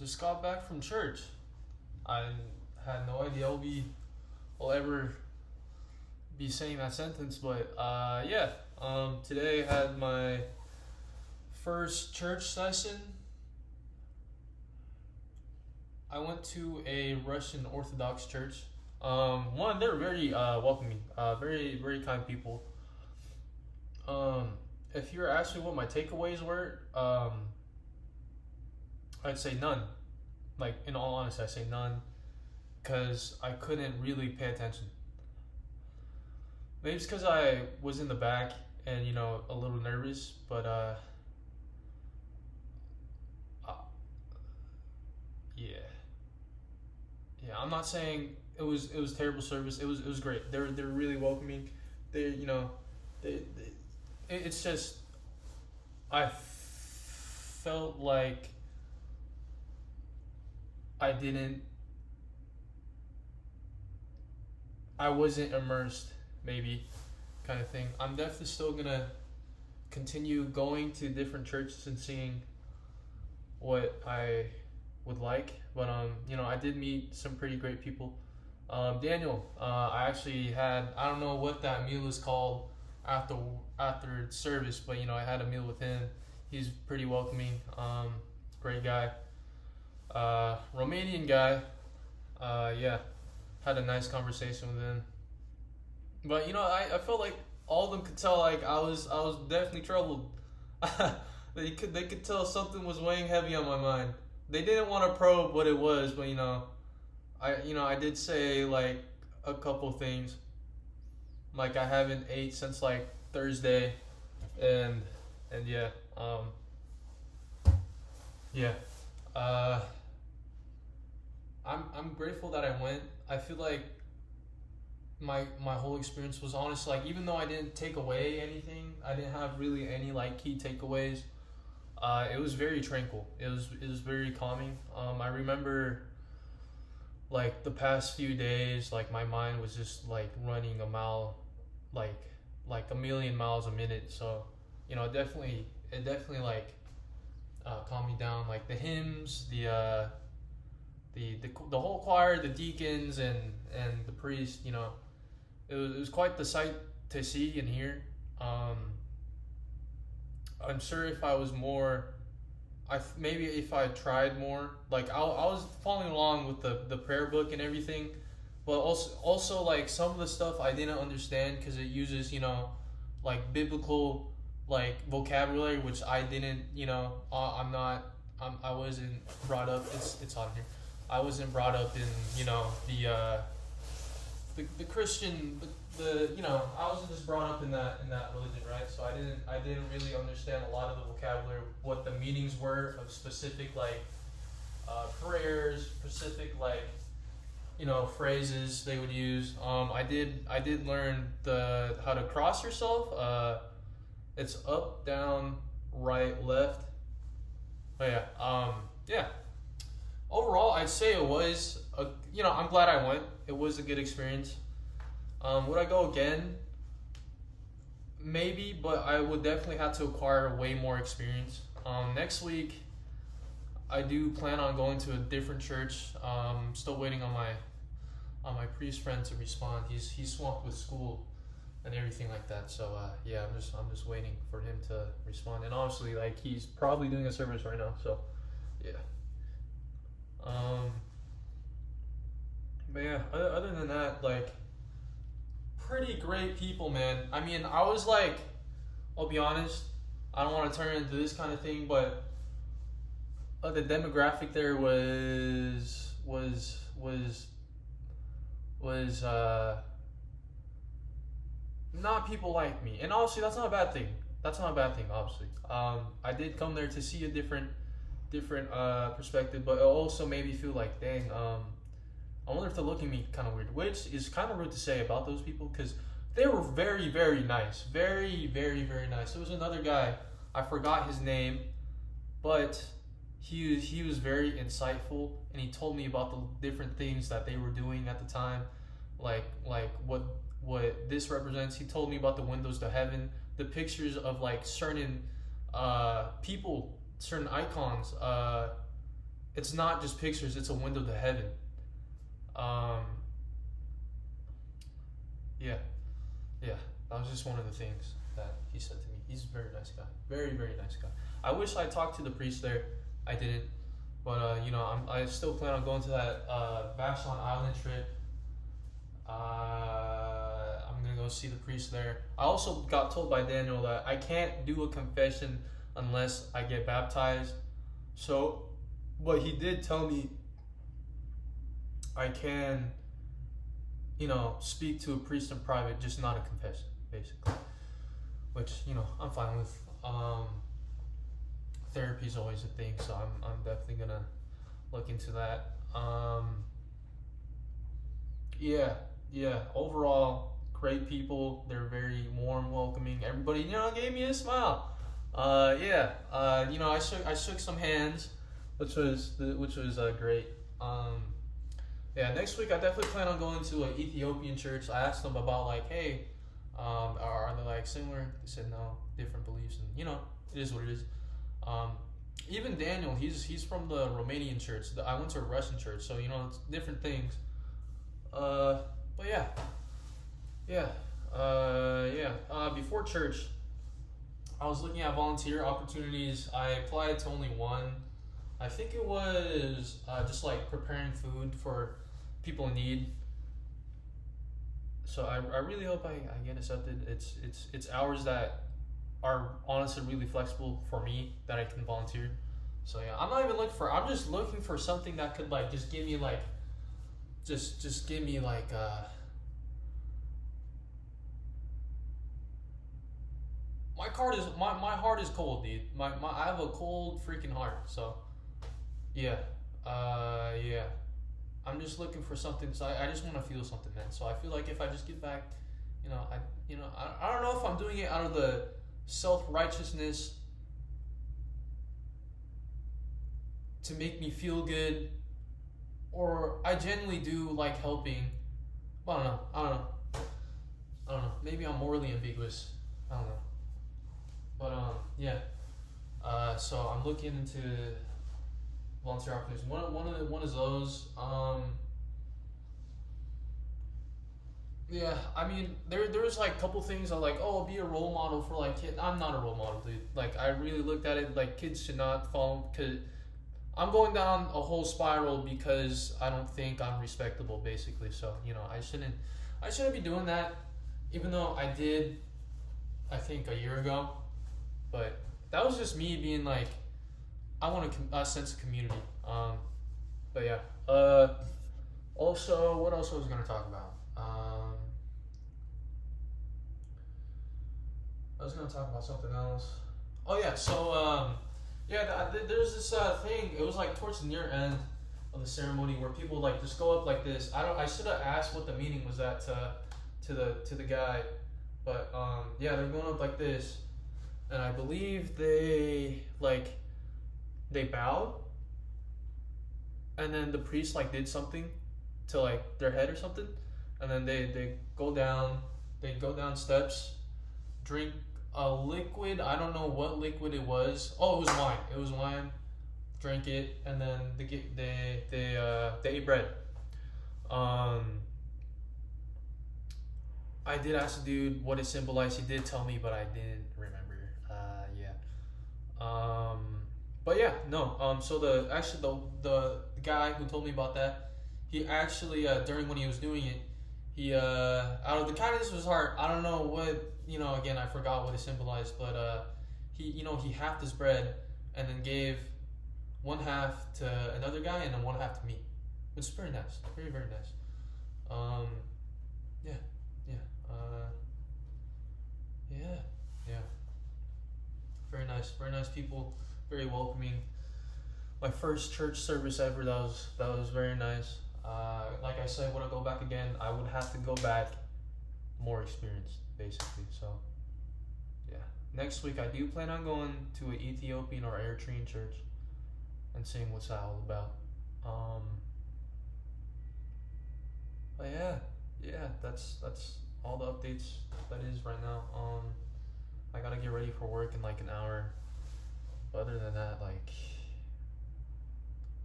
just got back from church. I had no idea I'll ever be saying that sentence, but yeah. Today I had my first church session. I went to a Russian Orthodox church. One, they're very welcoming, very very kind people. If you're asking what my takeaways were, I'd say none. Like, in all honesty, I say none, because I couldn't really pay attention. Maybe it's because I was in the back and a little nervous, but uh yeah, yeah. I'm not saying it was terrible service. It was great. They're really welcoming. They it's just I felt like I didn't I wasn't immersed, maybe, kind of thing. I'm definitely still gonna continue going to different churches and seeing what I would like. But I did meet some pretty great people. Daniel, I actually had, I don't know what that meal is called after service, but I had a meal with him. He's pretty welcoming. Great guy. Romanian guy. Yeah, had a nice conversation with him. But I felt like all of them could tell, like, I was definitely troubled. They could tell something was weighing heavy on my mind. They didn't want to probe what it was, but I did say, like, a couple things, like I haven't ate since like Thursday, and yeah, yeah. Uh, I'm grateful that I went. I feel like my whole experience was honest. Like, even though I didn't take away anything, I didn't have really any like key takeaways. It was very tranquil. It was very calming. I remember, like, the past few days, like, my mind was just like running a mile, like a million miles a minute. So it definitely like calmed me down. Like, the hymns, the whole choir, the deacons, and the priest. It was quite the sight to see and hear. I'm sure if I was more, maybe if I tried more, like, I was following along with the prayer book and everything, but also like some of the stuff I didn't understand because it uses like biblical, like, vocabulary, which I didn't. I wasn't brought up. It's on here. I wasn't brought up in the Christian, I wasn't just brought up in that religion, right? So I didn't really understand a lot of the vocabulary, what the meanings were of specific, like, prayers, specific, like, phrases they would use. I did learn how to cross yourself. It's up, down, right, left. Oh yeah. Yeah. Overall, I'd say it was I'm glad I went. It was a good experience. Would I go again? Maybe, but I would definitely have to acquire way more experience. Next week, I do plan on going to a different church. Still waiting on my priest friend to respond. He's swamped with school and everything like that. So yeah, I'm just waiting for him to respond. And honestly, like, he's probably doing a service right now. So yeah. But yeah, other than that, like, pretty great people, man. I mean, I was like, I'll be honest, I don't want to turn into this kind of thing, but the demographic there was not people like me, and obviously that's not a bad thing. That's not a bad thing, obviously. I did come there to see a different perspective, but it also made me feel like, dang, I wonder if they're looking at me kind of weird, which is kind of rude to say about those people, because they were very, very nice. Very, very, very nice. There was another guy, I forgot his name, but he was very insightful, and he told me about the different things that they were doing at the time, like what this represents. He told me about the windows to heaven, the pictures of, like, certain people, certain icons it's not just pictures, it's a window to heaven. Um, yeah, yeah. That was just one of the things that he said to me. He's a very nice guy. Very, very nice guy. I wish I talked to the priest there. I didn't. But, I still plan on going to that Vashon Island trip. I'm going to go see the priest there. I also got told by Daniel that I can't do a confession unless I get baptized. So, but he did tell me I can, speak to a priest in private, just not a confession, basically. Which, I'm fine with. Therapy is always a thing, so I'm definitely gonna look into that. Yeah. Overall, great people. They're very warm, welcoming. Everybody, gave me a smile. I shook some hands, which was great. Next week I definitely plan on going to an Ethiopian church. I asked them about like, hey, are they like similar? They said no, different beliefs, and it is what it is. Even Daniel, he's from the Romanian church. I went to a Russian church, so it's different things. But before church, I was looking at volunteer opportunities. I applied to only one. I think it was just like preparing food for people in need. So I really hope I get accepted. It's hours that are honestly really flexible for me that I can volunteer. So yeah, I'm not even looking for. I'm just looking for something that could like just give me like, just give me like. My heart is cold, dude. I have a cold freaking heart. So yeah, I'm just looking for something. So I just want to feel something, man. So I feel like if I just get back, I don't know if I'm doing it out of the self-righteousness to make me feel good, or I genuinely do like helping. Well, I don't know. Maybe I'm morally ambiguous. I don't know. But so I'm looking into volunteer opportunities. One is those. I mean, there's like a couple things I like. Oh, be a role model for like kids. I'm not a role model, dude. Like I really looked at it like kids should not follow, because I'm going down a whole spiral because I don't think I'm respectable, basically. So I shouldn't be doing that, even though I did, I think a year ago. But that was just me being like, I want a sense of community. But yeah. Also, what else I was gonna talk about? I was gonna talk about something else. Oh yeah. So there's this thing. It was like towards the near end of the ceremony where people like just go up like this. I should have asked what the meaning was at to the guy, but they're going up like this. And I believe they bowed, and then the priest like did something to like their head or something, and then they go down steps, drink a liquid. I don't know what liquid it was. Oh, it was wine. Drank it, and then they ate bread. I did ask the dude what it symbolized. He did tell me, but I didn't remember. So the guy who told me about that, he actually during when he was doing it, he out of the kindness of his heart, I don't know what, again I forgot what it symbolized, but he halved his bread and then gave one half to another guy and then one half to me, which is very nice, very, very nice. Very nice people, very welcoming. My first church service ever. That was very nice. Like I said, would I go back again? I would have to go back more experienced, basically. So yeah, next week I do plan on going to an Ethiopian or Eritrean church and seeing what's that all about. But that's all the updates that is right now. I gotta get ready for work in like an hour. But other than that, like,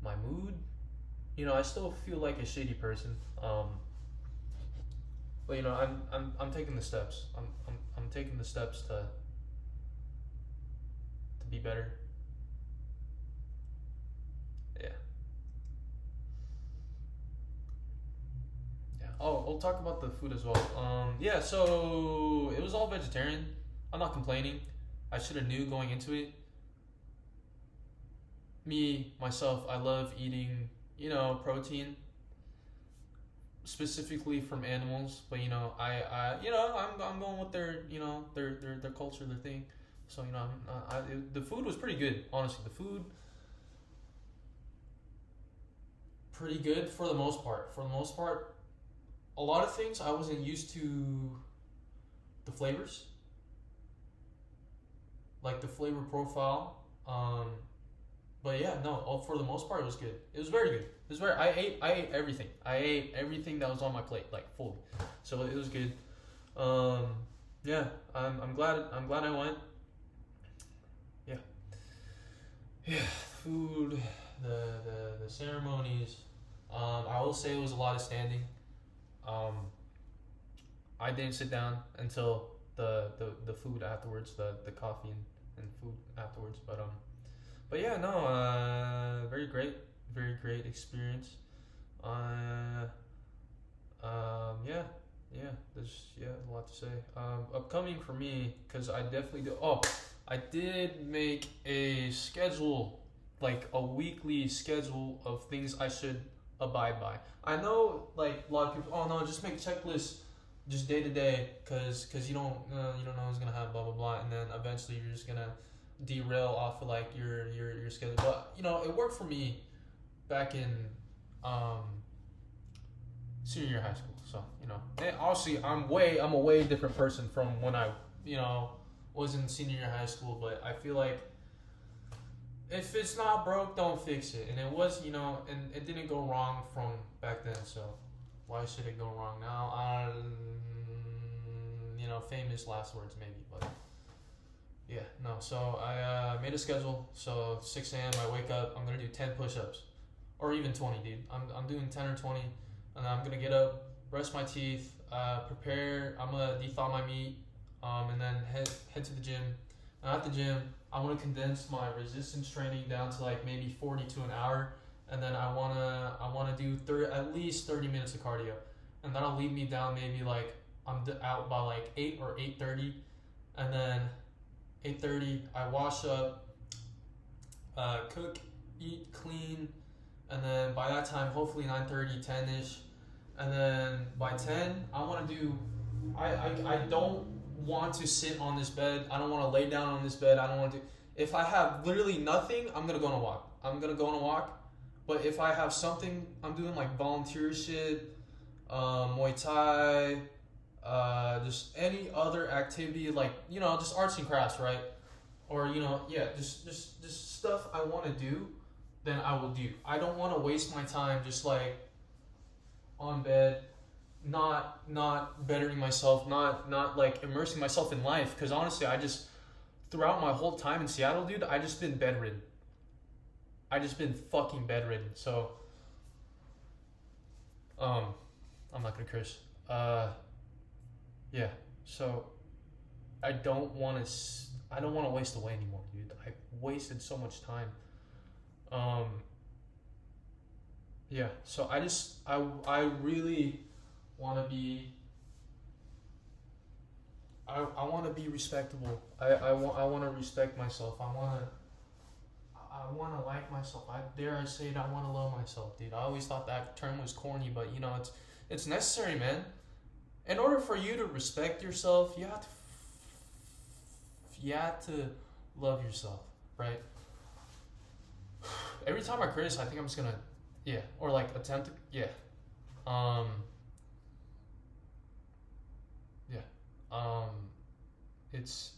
my mood. You know, I still feel like a shitty person. But you know, I'm taking the steps. I'm taking the steps to be better. Yeah. Yeah. Oh, we'll talk about the food as well. Yeah. So it was all vegetarian. I'm not complaining. I should have knew going into it. Me myself, I love eating, you know, protein specifically from animals. But you know, you know, I'm going with their, you know, their culture, their thing. So you know, the food was pretty good. Honestly, the food pretty good for the most part. For the most part, a lot of things I wasn't used to the flavors, like the flavor profile. But yeah, no. For the most part, it was good. It was very good. It was very. I ate everything. I ate everything that was on my plate, like fully. So it was good. Um, yeah, I'm glad. I'm glad I went. Yeah, yeah. Food, the ceremonies. I will say it was a lot of standing. Um, I didn't sit down until the food afterwards, the coffee and food afterwards. But yeah, no, very great experience. Uh, yeah, yeah, there's a lot to say. Upcoming for me, cause I definitely do. Oh, I did make a schedule, like a weekly schedule of things I should abide by. I know, like a lot of people. Oh no, just make checklists, just day to day, cause you don't know who's gonna have blah blah blah, and then eventually you're just gonna derail off of like your schedule. But you know, it worked for me back in um senior year high school. So you know, and obviously I'm a way different person from when I you know was in senior year high school. But I feel like if it's not broke, don't fix it. And it was, you know, and it didn't go wrong from back then. So why should it go wrong now? You know, famous last words maybe, but yeah, no. So I made a schedule. So 6 a.m. I wake up. I'm gonna do 10 push-ups, or even 20, dude. I'm doing 10 or 20, and I'm gonna get up, brush my teeth, prepare. I'm gonna thaw my meat, and then head to the gym. And at the gym, I want to condense my resistance training down to like maybe 40 to an hour, and then I wanna do at least 30 minutes of cardio, and that'll lead me down maybe like I'm out by like 8 or 8:30, and then 8:30 I wash up, cook, eat, clean, and then by that time hopefully 9:30, 10ish, and then by 10 I want to do. I don't want to sit on this bed. I don't want to lay down on this bed. I don't want to. If I have literally nothing, I'm gonna go on a walk. But if I have something, I'm doing like volunteer shit, Muay Thai, just any other activity, like you know, just arts and crafts, right? Or you know, yeah, just stuff I want to do, then I will do. I don't want to waste my time just like on bed, not bettering myself, not like immersing myself in life. Because honestly, I just throughout my whole time in Seattle, dude, I just been bedridden. I just been fucking bedridden. So, I'm not gonna curse. Yeah. So, I don't want to. I don't want to waste away anymore, dude. I wasted so much time. Um. Yeah. So I really want to be. I want to be respectable. I want to respect myself. I want to like myself. I dare I say it. I want to love myself, dude. I always thought that term was corny, but you know it's necessary, man. In order for you to respect yourself, you have to love yourself, right? Every time I criticize, I think I'm just gonna, yeah, or like attempt to, yeah, um, yeah, um, it's,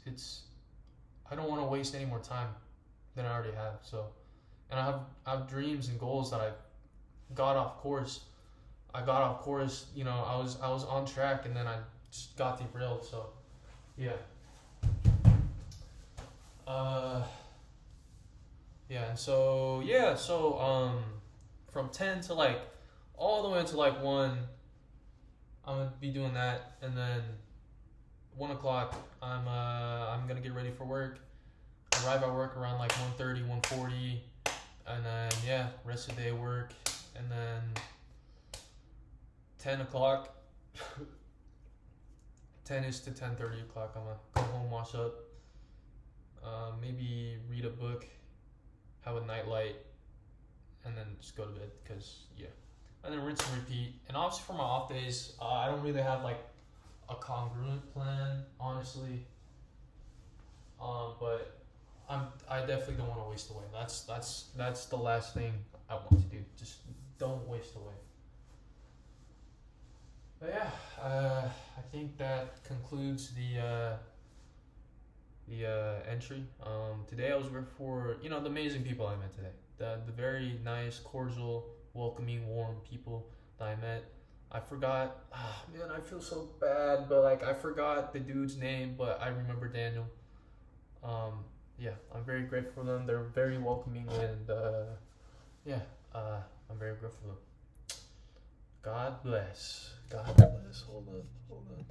I don't want to waste any more time than I already have. So, and I have dreams and goals that I got off course. You know, I was on track, and then I just got derailed. So, yeah. Yeah, and so yeah, so from 10 to like all the way to like 1, I'm gonna be doing that, and then 1 o'clock, I'm gonna get ready for work. Arrive at work around like 1:30, 1:40, and then yeah, rest of the day work, and then 10 o'clock, 10 is to 10:30 o'clock. I'm gonna go home, wash up, maybe read a book, have a nightlight, and then just go to bed. Cause yeah, and then rinse and repeat. And obviously for my off days, I don't really have like a congruent plan, honestly. But I definitely don't want to waste away. That's the last thing I want to do. Just don't waste away. But yeah, I think that concludes the entry. Today I was grateful for the amazing people I met today. The very nice, cordial, welcoming, warm people that I met. I forgot. Man, I feel so bad, but like I forgot the dude's name, but I remember Daniel. Um, yeah, I'm very grateful for them. They're very welcoming, and yeah, I'm very grateful for them. God bless. God bless. Hold on. Hold on.